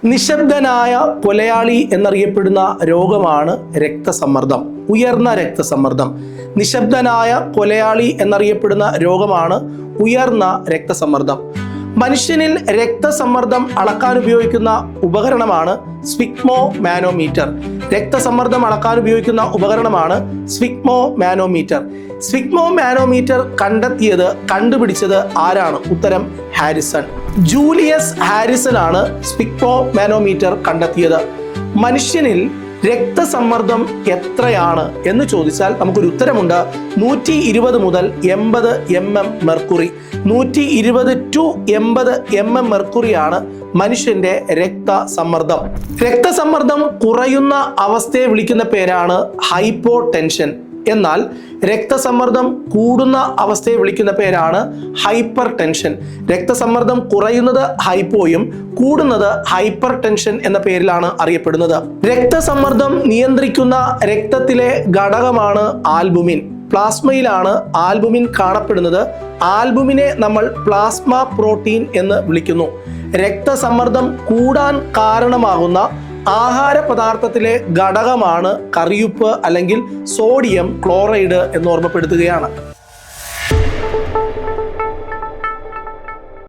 നിശബ്ദനായ കൊലയാളി എന്നറിയപ്പെടുന്ന രോഗമാണ് രക്തസമ്മർദ്ദം, ഉയർന്ന രക്തസമ്മർദ്ദം. നിശബ്ദനായ കൊലയാളി എന്നറിയപ്പെടുന്ന രോഗമാണ് ഉയർന്ന രക്തസമ്മർദ്ദം. മനുഷ്യനിൽ രക്തസമ്മർദ്ദം അളക്കാൻ ഉപയോഗിക്കുന്ന ഉപകരണമാണ് സ്ഫിഗ്മോ മാനോമീറ്റർ. രക്തസമ്മർദ്ദം അളക്കാൻ ഉപയോഗിക്കുന്ന ഉപകരണമാണ് സ്ഫിഗ്മോ മാനോമീറ്റർ. സ്ഫിഗ്മോ മാനോമീറ്റർ കണ്ടുപിടിച്ചത് ആരാണ്? ഉത്തരം ഹാരിസൺ. ജൂലിയസ് ഹാരിസൺ ആണ് സ്ഫിഗ്മോ മാനോമീറ്റർ കണ്ടെത്തിയത്. മനുഷ്യനിൽ രക്തസമ്മർദ്ദം എത്രയാണ് എന്ന് ചോദിച്ചാൽ നമുക്കൊരു ഉത്തരമുണ്ട്. 120 മുതൽ 80 mm മെർക്കുറി. 120 to 80 mm മെർക്കുറിയാണ് മനുഷ്യന്റെ രക്തസമ്മർദ്ദം. രക്തസമ്മർദ്ദം കുറയുന്ന അവസ്ഥയെ വിളിക്കുന്ന പേരാണ് ഹൈപ്പോ ടെൻഷൻ. എന്നാൽ രക്തസമ്മർദ്ദം കൂടുന്ന അവസ്ഥയെ വിളിക്കുന്ന പേരാണ് ഹൈപ്പർ ടെൻഷൻ. രക്തസമ്മർദ്ദം കുറയുന്നത് ഹൈപ്പോയും കൂടുന്നത് ഹൈപ്പർ ടെൻഷൻ എന്ന പേരിലാണ് അറിയപ്പെടുന്നത്. രക്തസമ്മർദ്ദം നിയന്ത്രിക്കുന്ന രക്തത്തിലെ ഘടകമാണ് ആൽബുമിൻ. പ്ലാസ്മയിലാണ് ആൽബുമിൻ കാണപ്പെടുന്നത്. ആൽബുമിനെ നമ്മൾ പ്ലാസ്മ പ്രോട്ടീൻ എന്ന് വിളിക്കുന്നു. രക്തസമ്മർദ്ദം കൂടാൻ കാരണമാകുന്ന ആഹാര പദാർത്ഥത്തിലെ ഘടകമാണ് കറിയുപ്പ് അല്ലെങ്കിൽ സോഡിയം ക്ലോറൈഡ് എന്ന് ഓർമ്മപ്പെടുത്തുകയാണ്.